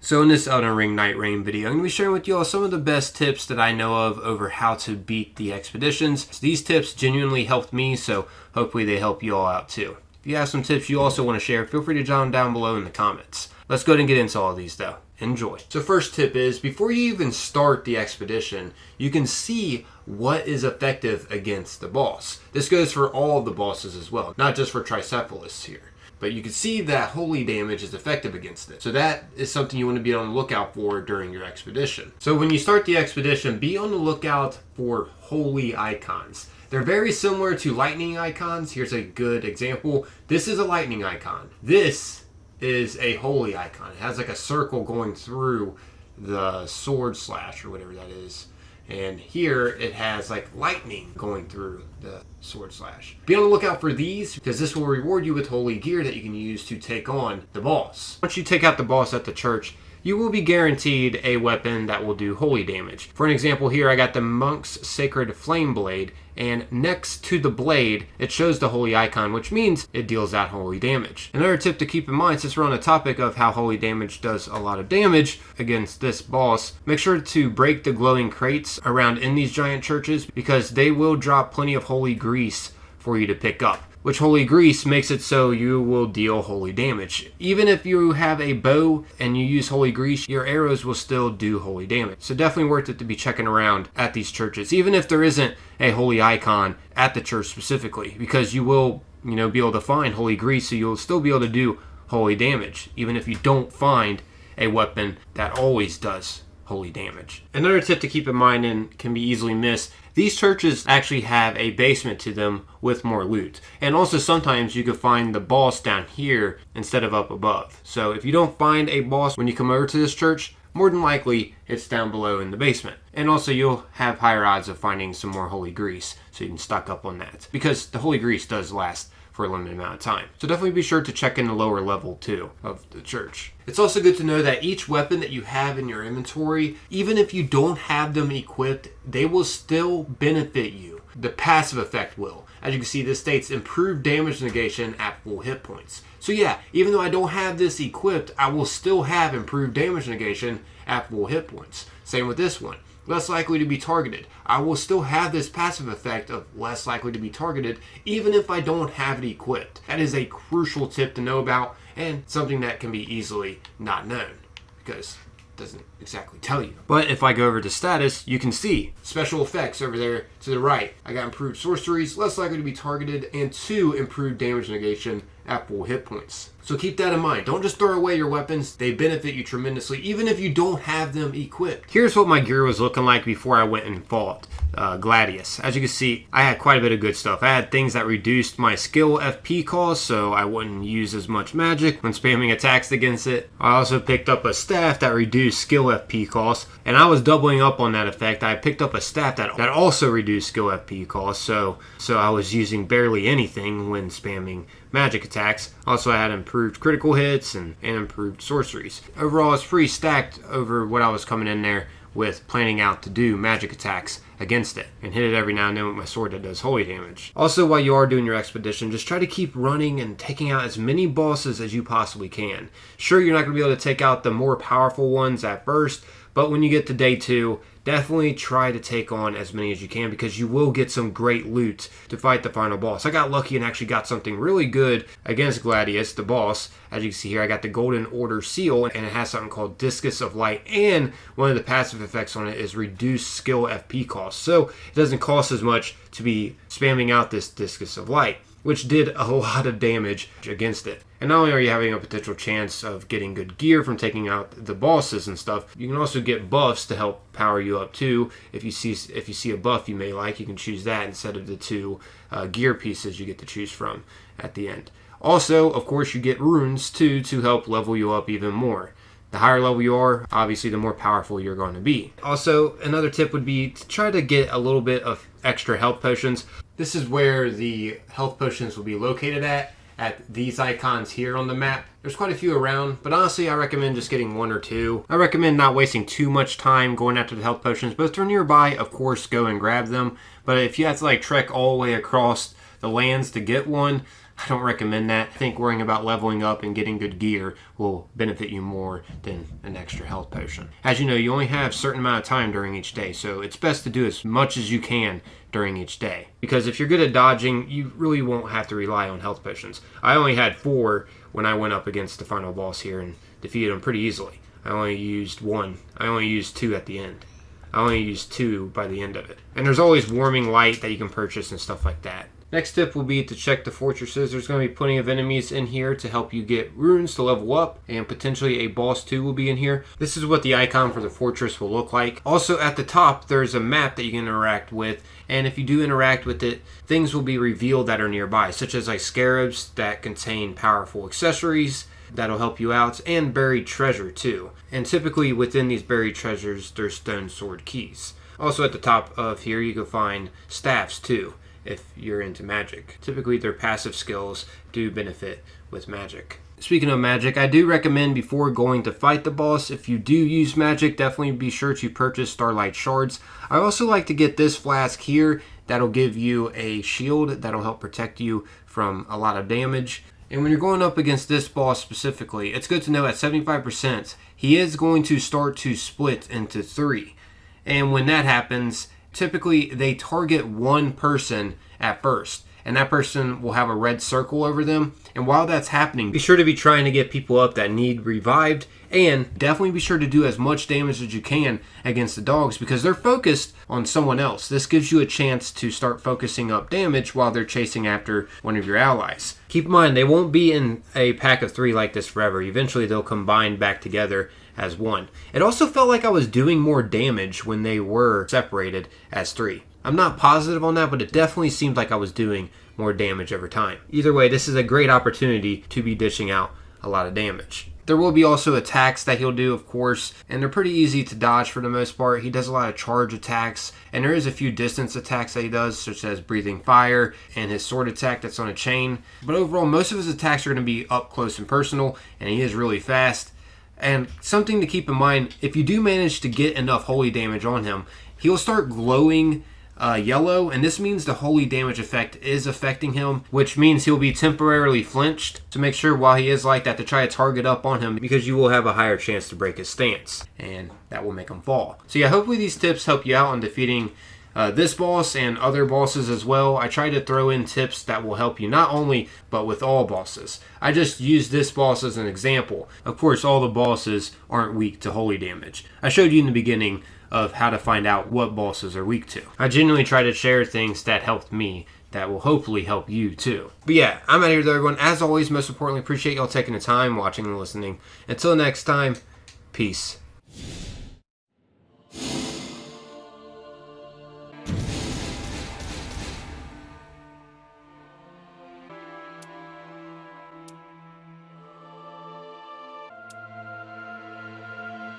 So in this Elden Ring Nightreign video, I'm going to be sharing with you all some of the best tips that I know of over how to beat the expeditions. So these tips genuinely helped me, so hopefully they help you all out too. If you have some tips you also want to share, feel free to jot them down below in the comments. Let's go ahead and get into all of these though. Enjoy. So first tip is, before you even start the expedition, you can see what is effective against the boss. This goes for all of the bosses as well, not just for Tricephalus here. But you can see that holy damage is effective against it. So that is something you want to be on the lookout for during your expedition. So when you start the expedition, be on the lookout for holy icons. They're very similar to lightning icons. Here's a good example. This is a lightning icon. This is a holy icon. It has like a circle going through the sword slash or whatever that is. And here it has like lightning going through the sword slash. Be on the lookout for these because this will reward you with holy gear that you can use to take on the boss. Once you take out the boss at the church, you will be guaranteed a weapon that will do holy damage. For an example here, I got the Monk's Sacred Flame Blade, and next to the blade, it shows the holy icon, which means it deals out holy damage. Another tip to keep in mind, since we're on the topic of how holy damage does a lot of damage against this boss, make sure to break the glowing crates around in these giant churches because they will drop plenty of holy grease for you to pick up. Which holy grease makes it so you will deal holy damage. Even if you have a bow and you use holy grease, your arrows will still do holy damage. So definitely worth it to be checking around at these churches, even if there isn't a holy icon at the church specifically, because you will, be able to find holy grease, so you'll still be able to do holy damage, even if you don't find a weapon that always does holy damage. Another tip to keep in mind and can be easily missed, these churches actually have a basement to them with more loot. And also sometimes you can find the boss down here instead of up above. So if you don't find a boss when you come over to this church, more than likely it's down below in the basement. And also you'll have higher odds of finding some more holy grease, so you can stock up on that. Because the holy grease does last for a limited amount of time. So definitely be sure to check in the lower level too of the church. It's also good to know that each weapon that you have in your inventory, even if you don't have them equipped, they will still benefit you. The passive effect will. As you can see, this states improved damage negation at full hit points. So yeah, even though I don't have this equipped, I will still have improved damage negation at full hit points. Same with this one. Less likely to be targeted. I will still have this passive effect of less likely to be targeted even if I don't have it equipped. That is a crucial tip to know about and something that can be easily not known because it doesn't exactly tell you. But if I go over to status, you can see special effects over there to the right. I got improved sorceries, less likely to be targeted, and 2 improved damage negation at full hit points. So keep that in mind. Don't just throw away your weapons. They benefit you tremendously, even if you don't have them equipped. Here's what my gear was looking like before I went and fought Gladius. As you can see, I had quite a bit of good stuff. I had things that reduced my skill FP cost, so I wouldn't use as much magic when spamming attacks against it. I also picked up a staff that reduced skill FP cost, and I was doubling up on that effect. I picked up a staff that also reduced skill FP cost, so I was using barely anything when spamming magic attacks. Also, I had improved critical hits and improved sorceries. Overall, it's pretty stacked over what I was coming in there with, planning out to do magic attacks against it and hit it every now and then with my sword that does holy damage. Also, while you are doing your expedition, just try to keep running and taking out as many bosses as you possibly can. Sure, you're not going to be able to take out the more powerful ones at first, but when you get to day 2, definitely try to take on as many as you can because you will get some great loot to fight the final boss. I got lucky and actually got something really good against Gladius, the boss. As you can see here, I got the Golden Order Seal, and it has something called Discus of Light, and one of the passive effects on it is reduced skill FP cost. So it doesn't cost as much to be spamming out this Discus of Light, which did a lot of damage against it. And not only are you having a potential chance of getting good gear from taking out the bosses and stuff, you can also get buffs to help power you up too. If you see a buff you may like, you can choose that instead of the 2 gear pieces you get to choose from at the end. Also, of course, you get runes too to help level you up even more. The higher level you are, obviously the more powerful you're going to be. Also, another tip would be to try to get a little bit of extra health potions. This is where the health potions will be located at these icons here on the map. There's quite a few around, but honestly I recommend just getting 1 or 2. I recommend not wasting too much time going after the health potions, but if they're nearby, of course, go and grab them. But if you have to trek all the way across the lands to get one, I don't recommend that. I think worrying about leveling up and getting good gear will benefit you more than an extra health potion. As you know, you only have a certain amount of time during each day, so it's best to do as much as you can during each day. Because if you're good at dodging, you really won't have to rely on health potions. I only had 4 when I went up against the final boss here and defeated him pretty easily. I only used 1. I only used 2 at the end. I only used 2 by the end of it. And there's always warming light that you can purchase and stuff like that. Next tip will be to check the fortresses. There's going to be plenty of enemies in here to help you get runes to level up, and potentially a boss too will be in here. This is what the icon for the fortress will look like. Also at the top there's a map that you can interact with, and if you do interact with it, things will be revealed that are nearby, such as like scarabs that contain powerful accessories that'll help you out, and buried treasure too. And typically within these buried treasures there's stone sword keys. Also at the top of here you can find staffs too, if you're into magic. Typically their passive skills do benefit with magic. Speaking of magic, I do recommend before going to fight the boss, if you do use magic, definitely be sure to purchase Starlight Shards. I also like to get this flask here that'll give you a shield that'll help protect you from a lot of damage. And when you're going up against this boss specifically, it's good to know at 75%, he is going to start to split into 3. And when that happens, typically they target one person at first, and that person will have a red circle over them. And while that's happening, be sure to be trying to get people up that need revived, and definitely be sure to do as much damage as you can against the dogs because they're focused on someone else. This gives you a chance to start focusing up damage while they're chasing after one of your allies. Keep in mind, they won't be in a pack of 3 like this forever. Eventually they'll combine back together as one. It also felt like I was doing more damage when they were separated as 3. I'm not positive on that, but it definitely seemed like I was doing more damage over time. Either way, this is a great opportunity to be dishing out a lot of damage. There will be also attacks that he'll do, of course, and they're pretty easy to dodge for the most part. He does a lot of charge attacks, and there is a few distance attacks that he does, such as breathing fire and his sword attack that's on a chain. But overall, most of his attacks are going to be up close and personal, and he is really fast. And something to keep in mind, if you do manage to get enough holy damage on him, he'll start glowing yellow, and this means the holy damage effect is affecting him, which means he'll be temporarily flinched. So make sure while he is like that to try to target up on him, because you will have a higher chance to break his stance, and that will make him fall. So yeah, hopefully these tips help you out on defeating this boss and other bosses as well. I try to throw in tips that will help you not only, but with all bosses. I just used this boss as an example. Of course, all the bosses aren't weak to holy damage. I showed you in the beginning of how to find out what bosses are weak to. I genuinely try to share things that helped me that will hopefully help you too. But yeah, I'm out of here though, everyone. As always, most importantly, appreciate y'all taking the time, watching and listening. Until next time, peace.